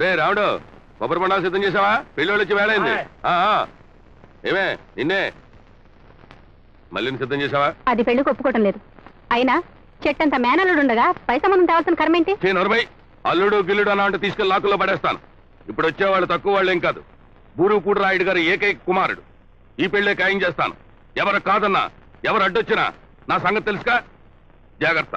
రే రావుడు కొబ్బరి బొండాలు సిద్ధం చేసావా? పెళ్ళోళ్ళు వచ్చి వేళైంది. ఏమే నిన్నే మళ్ళీ సిద్ధం చేసావా? అది పెళ్లికి ఒప్పుకోవటం లేదు. అయినా చెట్టంత మేనల్లుడు ఉండగా పై సంబంధం తేవాల్సిన కర్మేంటి? నొరబై అల్లుడు గిల్లుడు అన్న అంటే తీసుకెళ్లి లాక్కుల్లో పడేస్తాను. ఇప్పుడు వచ్చేవాళ్ళు తక్కువ వాళ్ళేం కాదు. బూరుగుపూడి రాయుడు గారు ఏకైక కుమారుడు. ఈ పెళ్లే ఖాయం చేస్తాను. ఎవరు కాదన్నా ఎవరు అడ్డొచ్చినా నా సంగతి తెలుసుగా. జాగ్రత్త.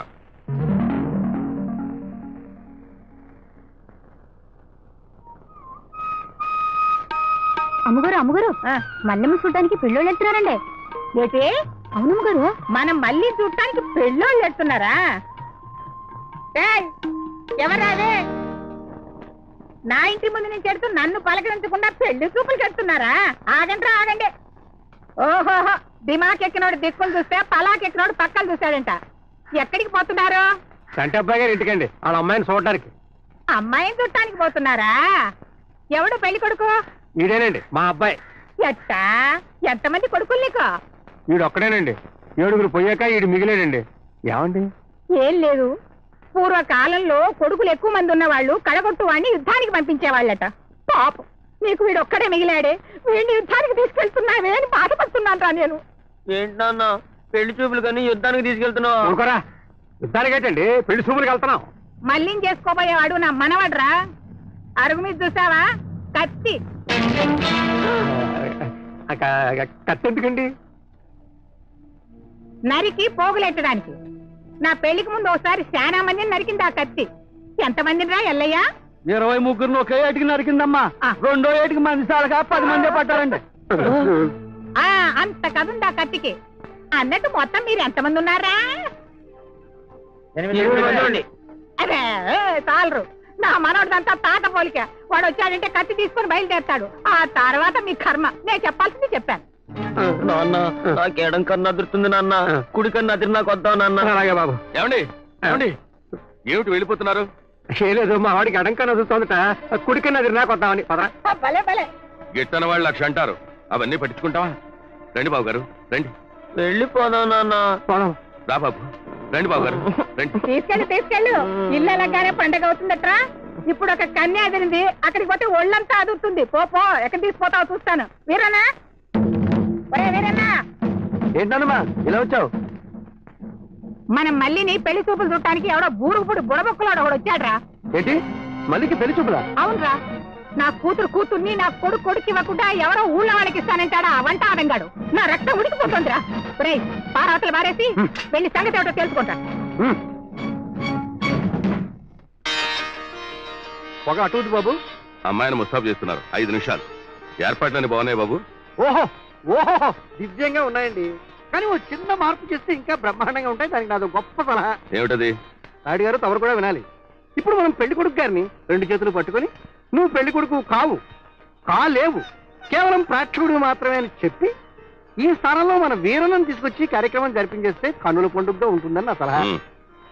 అమ్మగారు అమ్మగారు మల్లెమ్మ చూడటానికి పెళ్ళోళ్ళు వెళ్తున్నారండి. ఏంటి? అవునమ్మగారు, మనం మళ్ళీ చూడటానికి పెళ్ళోళ్ళు వెళ్తున్నారా? ఎవరాదే నా ఇంటి ముందు నుంచి వెళ్తూ నన్ను పలకరించకుండా పెళ్లి చూపులు చెప్తున్నారా? ఆగండి ఆగండి. ఓహోహో, దిమాకెక్కినోడు దిక్కులు చూస్తే పలాకెక్కినోడు పక్కలు చూశాడంట. ఎక్కడికి పోతున్నారు? సంటి అబ్బాయి గారు ఇంటికండి. వాళ్ళ అమ్మాయిని చూడటానికి. అమ్మాయిని చూడటానికి పోతున్నారా? ఎవడు పెళ్లి కొడుకు? ఈడేనండి మా అబ్బాయి. ఎట్టా? ఎంతమంది కొడుకులు నీకు? వీడు ఒక్కడేనండి. 7 పోయాక ఈడు మిగిలేడండి. ఏమండి? ఏం లేదు, పూర్వకాలంలో కొడుకులు ఎక్కువ మంది ఉన్నవాళ్ళు కడగొట్టు వాడిని యుద్ధానికి పంపించేవాళ్ళట. పాపం నీకు వీడు ఒక్కడే మిగిలాడే. వీడిని యుద్ధానికి తీసుకెళ్తున్నావే అని బాధపడుతున్నాను రా నేను. ఏంటన్నా పెళ్లి చూపులు కానీ యుద్ధానికి తీసుకెళ్తున్నావు? అనుకోరా, యుద్ధానికి ఏంటండి, పెళ్లి చూపులకు వెళ్తున్నాం. మళ్ళీ చేసుకోబోయేవాడు నా మనవడ్రా. అరుగు మీద చూసావా కత్తి? కత్తి ఎందుకండి? నరికి పోగులెట్టడానికి. నా పెళ్లికి ముందు ఒకసారి చాలా మందిని నరికింది ఆ కత్తి. ఎంతమందిని రా ఎల్లయ్యా? 23 ఒకే ఏటికి నరికిందమ్మా. రెండో ఏటికి మంది సాలగా 10 మందే పట్టారండి. అంత కదుంది ఆ కత్తికి. అన్నట్టు మొత్తం మీరు ఎంతమంది ఉన్నారా? అదే చాలరు. నా మనోడిదంతా తాత పోలిక. వాడు వచ్చాడంటే కత్తి తీసుకుని బయలుదేరతాడు. ఆ తర్వాత మీ కర్మ. నేను చెప్పాల్సింది చెప్పాను. నాన్న నాకు ఎడం కన్నా అదురుతుంది నాన్న, కుడి కన్నా అదిరి నాకు వద్దాం నాన్న. అలాగే బాబు. ఏమండి ఏమండి ఏమిటి వెళ్ళిపోతున్నారు? లేదు, మా వాడికి అడంకన్నా చూస్తుందట, కుడికన్నా అది నాకు వద్దామని. భలే భలే గిట్టన వాళ్ళు 1,00,000 అంటారు. అవన్నీ పట్టించుకుంటావా? రండి బాబు గారు రండి. వెళ్ళిపోదాం నాన్న. రా బాబు రండి బాబు గారు రండి. తీసుకెళ్ళు. ఇల్లు ఎలాగానే పండగ అవుతుందట్రా. ఇప్పుడు ఒక కన్య అదిరింది, అక్కడికి పోతే ఒళ్ళంతా అదురుతుంది. పో ఎక్కడ తీసుకుపోతావు చూస్తాను. వీరన్నా వీరన్నా, ఏంటమ్మా ఇలా వచ్చావు? మనం మళ్ళీని పెళ్లి చూపులు చూడటానికి ఎవడో బూరుగుపుడు బుడబొక్కలాడు ఒకడు వచ్చాడ్రా. ఏంటి మళ్ళీకి పెళ్లి చూపులా? అవునరా, నా కూతుర్ని నా కొడుకు ఇవ్వకుండా ఎవరో ఊళ్ళో వాళ్ళకి ఇస్తానంటాడా వంట ఆడంగాడు. నా రక్తం ఉడికిపోతుందిరా. రేయ్, పారాతలు బారేసి వెళ్ళి సంగతి ఏమిటో తెలుసుకుంటా. ఒక అటు బాబు. అమ్మాయిని ముస్తాబు చేస్తున్నారు. 5 నిమిషాలు. ఏర్పాట్లన్నీ బాగున్నాయి బాబు. ఓహో ఓహో, దివ్యంగా ఉన్నాయండి. కానీ ఓ చిన్న మార్పు చేస్తే ఇంకా బ్రహ్మాండంగా ఉంటాయి. దానికి నాదో గొప్ప సలహా. ఏమిటది? నాయుడు గారు తమరు కూడా వినాలి. ఇప్పుడు మనం పెళ్లి కొడుకు గారిని 2 చేతులు పట్టుకొని, నువ్వు పెళ్లి కొడుకు కాలేవు, కేవలం ప్రేక్షకుడు మాత్రమే అని చెప్పి ఈ స్థానంలో మన వీరలను తీసుకొచ్చి కార్యక్రమం జరిపించేస్తే కన్నుల పండుగగా ఉంటుందని నా సలహా.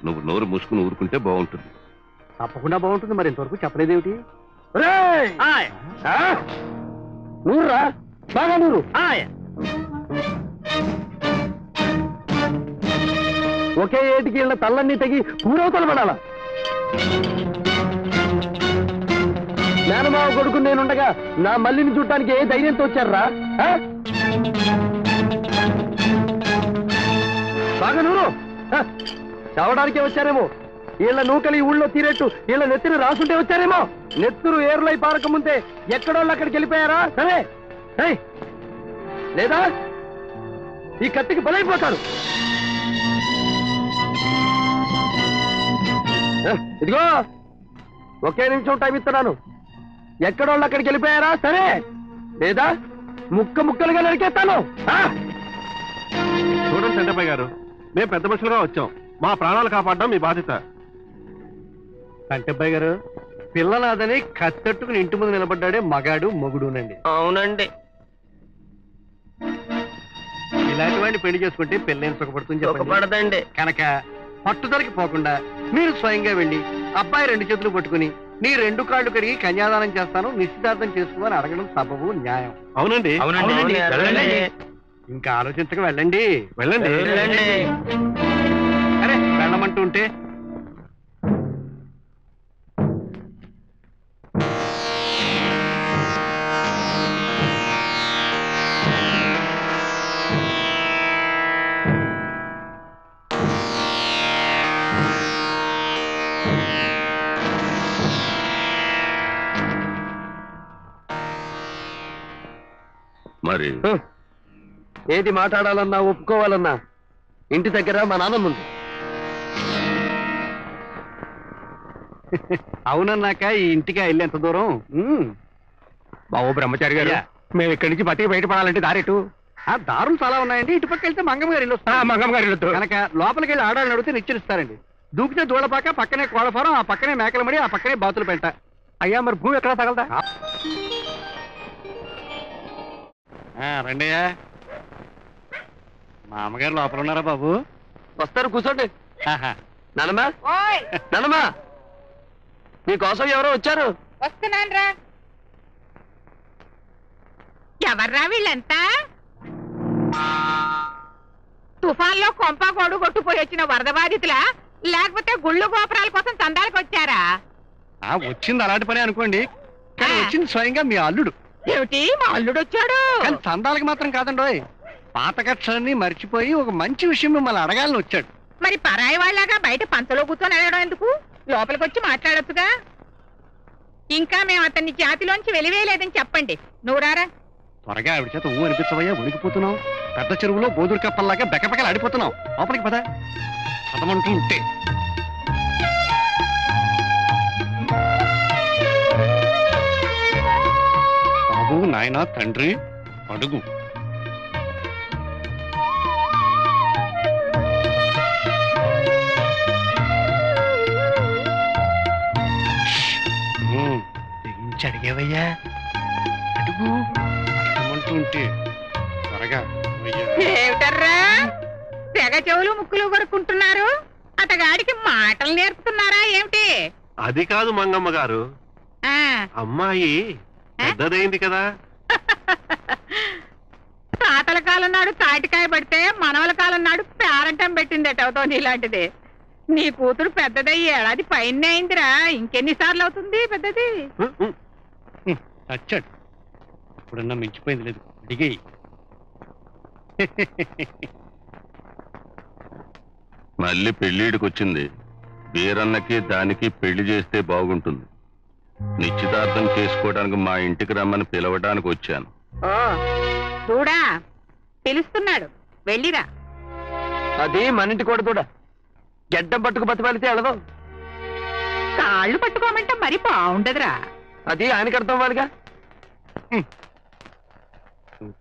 నువ్వు నోరు మూసుకుని ఊరుకుంటే బాగుంటుంది. తప్పకుండా బాగుంటుంది. మరి ఇంతవరకు చెప్పలేదేమిటి? నూరురా, బాగా నూరు. ఒకే ఏటికి వెళ్ళిన తల్లన్నీ తెగి పూరవతలు పడాలా? మేనమావ కొడుకు నేనుండగా నా మల్లిని చూడటానికి ఏ ధైర్యంతో వచ్చారా? బాగా నూరు. చావడానికే వచ్చారేమో. వీళ్ళ నూకలి ఊళ్ళో తీరేట్టు వీళ్ళ నెత్తిని రాసుంటే వచ్చారేమో. నెత్తురు ఏర్లై పారక ముందే ఎక్కడోళ్ళు అక్కడికి వెళ్ళిపోయారా? సరే లేదా ఈ కత్తికి బలైపోతాడు. ఇదిగో ఒకే నిమిషం టైం ఇస్తున్నాను. ఎక్కడోళ్ళు అక్కడికి వెళ్ళిపోయారా? సరే లేదా ముక్కలుగా నరికేస్తాను. చూడండి చంద్రబాబు గారు, మేము పెద్ద మనుషులుగా వచ్చాం. మా ప్రాణాలు కాపాడడం మీ బాధ్యత. కంటబ్బాయి గారు, పిల్లనాదని కత్తెట్టుకుని ఇంటి ముందు నిలబడ్డాడే మగాడు మొగుడునండి. అవునండి. ఇలాంటి వాడిని పెళ్లి చేసుకుంటే పెళ్ళైన సుఖపడుతుంది పడదండి. కనుక పట్టుదలకి పోకుండా మీరు స్వయంగా వెళ్ళి అబ్బాయి 2 చేతులు పట్టుకుని నీ 2 కాళ్ళు కడిగి కన్యాదానం చేస్తాను, నిశ్చితార్థం చేసుకోమని అడగడం సబబు న్యాయం. అవునండి. ఇంకా ఆలోచించక వెళ్ళండి. వెళ్ళండి. అరే వెళ్ళమంటూ ఉంటే మరి ఏది మాట్లాడాలన్నా ఒప్పుకోవాలన్నా ఇంటి దగ్గర మా నాన్నమ్మ ఉంది. అవునన్నాక ఈ ఇంటికి వెళ్ళేంత దూరం. బాబు బ్రహ్మచారి గారు, మేము ఇక్కడి నుంచి బతికి బయటపడాలంటే దారెటు? దారులు చాలా ఉన్నాయండి. ఇటుపక్క వెళ్తే మంగమ్మ గారు ఇల్లు మంగమ్మ గారి ఇల్లు కనుక లోపలికి వెళ్ళి ఆడాలని అడిగితే నిశ్చరిస్తారండి. దూకితే దూడపాక, పక్కనే కోడఫారం, ఆ పక్కనే మేకల మడి, ఆ పక్కనే బాతులు పెంట. అయ్యా మరి భూమి ఎక్కడ తగలదా? రండియా. మా అమ్మగారు లోపల ఉన్నారా బాబు? వస్తారు, కూర్చోండి. నానమ్మా, ఓయ్ నానమ్మా, మీకోసం ఎవరో వచ్చారు. వస్తున్నాను రా. ఎవర్రా వీళ్ళంతా? తుఫాన్లో కొంప గొడు కొట్టుపోయి వచ్చిన వరద బాధితులా, లేకపోతే గుళ్ళు గోపురాల కోసం చందాలకు వచ్చారా? వచ్చింది అలాంటి పని అనుకోండి, కానీ వచ్చింది స్వయంగా మీ అల్లుడు. ఏమిటి, మా అల్లుడు వచ్చాడు? కానీ చందాలకి మాత్రం కాదండోయ్, పాత కక్షలన్నీ మర్చిపోయి ఒక మంచి విషయం మిమ్మల్ని అడగాలని వచ్చాడు. మరి పరాయి వాళ్ళగా బయట పంచలో కూర్చొని అడగడం ఎందుకు? లోపలికి వచ్చి మాట్లాడొచ్చుగా. ఇంకా మేము అతన్ని జాతిలోంచి వెలివేయలేదని చెప్పండి. నువ్వు రారా. త్వరగా ఆవిడ చేత ఊ అనిపించవయ్యా, ఉనికిపోతున్నావు. పెద్ద చెరువులో బోదురు కప్పల్లాగా బెకబెకలు ఆడిపోతున్నావు. లోపలికి పద, చదమంటూ ఉంటే. బాబు, నాయనా, తండ్రి, అడుగు. అడిగేవయ్యా, అడుగు. అడగమంటూ ఉంటే త్వరగా. ఏమిటర్రా తెగ చెవులు ముక్కులు కొరుక్కుంటున్నారు? అతగాడికి మాటలు నేర్పుతున్నారా ఏమిటి? అది కాదు మంగమ్మ గారు, అమ్మాయి పెద్దదైంది కదా. తాతల కాలం నాడు తాటికాయ పడితే మనవల కాలం నాడు పేరంటం పెట్టిందటవుతో నీలాంటిది. నీ కూతురు పెద్దదయ్యి ఏడాది పైన అయిందిరా. ఇంకెన్నిసార్లు అవుతుంది పెద్దది? చచ్చాడు. ఇప్పుడన్నా మించిపోయింది లేదు. అడిగేయి. మళ్ళీ పెళ్ళిడికొచ్చింది. వీరన్నకి దానికి పెళ్లి చేస్తే బాగుంటుంది. నిశ్చితార్థం చేసుకోవడానికి మా ఇంటికి రమ్మని పిలవడానికి వచ్చాను. ఓ చూడా, పిలుస్తున్నాడు, వెళ్ళిరా. అది మన ఇంటి కూడా కూడా గడ్డం పట్టుకు బతిపాలితే వెళ్ళదు. కాళ్ళు పట్టుకోమంటే మరి బాగుండదురా. అది ఆయనకి అర్థం వాళ్ళగా.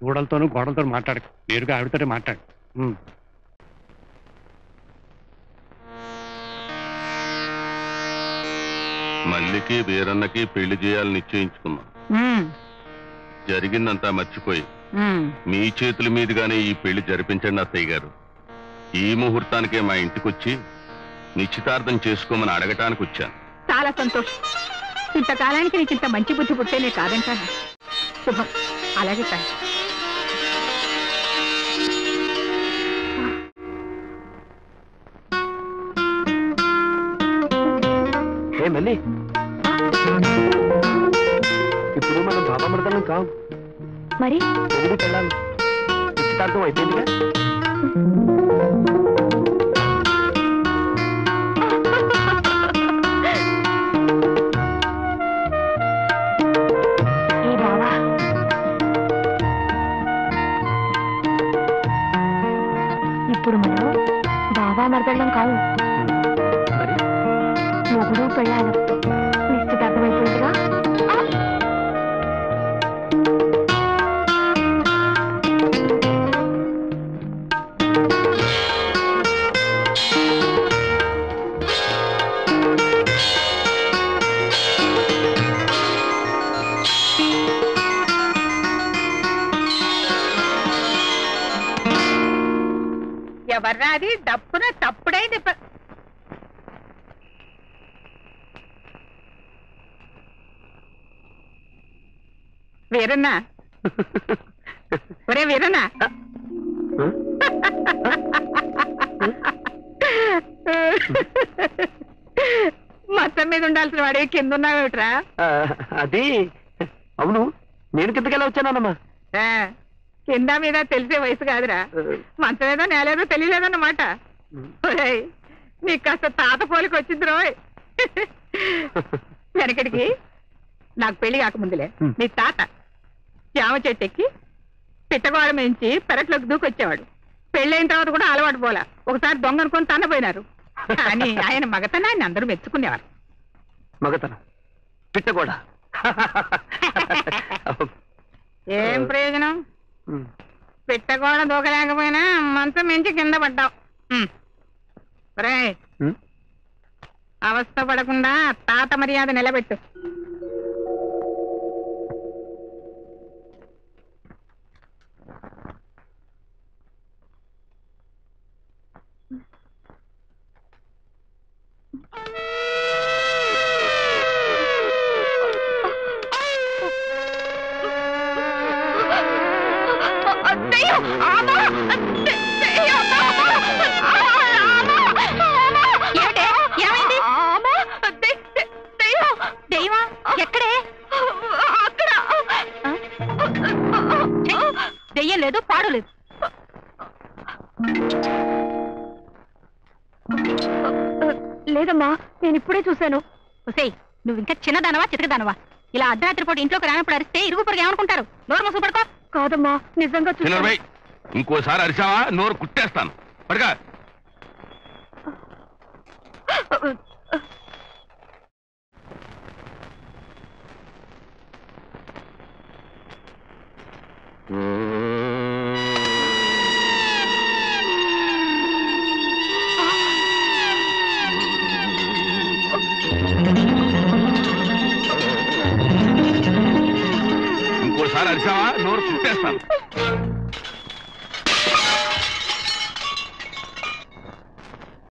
దూడలతోనూ గోడలతో మాట్లాడకు, నేరుగా ఆవిడతోనే మాట్లాడు. మల్లికి వీరన్నకి పెళ్లి చేయాలని నిశ్చయించుకున్నాం. జరిగిందంతా మర్చిపోయి మీ చేతుల మీదుగానే ఈ పెళ్లి జరిపించండి అత్తయ్య గారు. ఈ ముహూర్తానికే మా ఇంటికొచ్చి నిశ్చితార్థం చేసుకోమని అడగటానికి వచ్చాను. చాలా సంతోషం. ఇంతకాలానికి నీకు ఇంత మంచి బుద్ధి పుట్టేనే కాదంటానా? శుభం. అలాగే కానీ మళ్ళీ ఇప్పుడు మనం బాబా మృతం కావు. మరి ఎదురు వెళ్ళాలి. నిశ్చితార్థం అయిపోయిందిగా. ఇప్పుడు మనం బాబా మరదళ్ళం కావు, మరి మొగుడు పెళ్ళాను. నిశ్చితార్థం అయిపోయిందిగా. ఎవర్రా అది? డప్పున తప్పుడైంది. వీరన్నా, ఒరే వీరన్నా, మొత్తం మీద ఉండాల్సిన వాడే కింద ఉన్నావేమిట్రా? అది అవును, నేను కిందకెళ్ళి వచ్చానమ్మా. కింద మీద తెలిసే వయసు కాదురా. మంచం ఏదో నేలేదో తెలియలేదన్నమాట. నీకు కాస్త తాత పోలికి వచ్చింది రోయ్. వెనకడికి నాకు పెళ్లి కాకముందులే నీ తాత జామ చెట్టు ఎక్కి పిట్టగోడ మించి పెరట్లోకి దూకొచ్చేవాడు. పెళ్ళైన తర్వాత కూడా అలవాటు పోలా. ఒకసారి దొంగ అనుకొని తన్నపోయినారు. కానీ ఆయన మగతనాన్ని అందరూ మెచ్చుకునేవారు. మగతనం పిట్టగోడ. ఏం ప్రయోజనం? పిట్టగోడ దూకలేకపోయినా మంచం మించి కింద పడ్డావు. అవస్థ పడకుండా తాత మర్యాద నిలబెట్టు. ఎక్కడే? దెయ్యం లేదు, పాడు లేదు. లేదమ్మా, నేను ఇప్పుడే చూశాను. ఒసేయ్, నువ్వు ఇంకా చిన్నదానవా చితకదానవా? ఇలా అర్ధరాత్రి పూట ఇంట్లోకి రానప్పుడు అరిస్తే ఇరుగు పొరుగు ఏమనుకుంటారు? నోరు మూసు పడుకో. కాదమ్మా, నిజంగా చూశాను. ఇంకోసారి అరిచావా నోరు కుట్టేస్తాను. పడగా ఇంకోసారి అరిచావా నోరు కుట్టేస్తాను.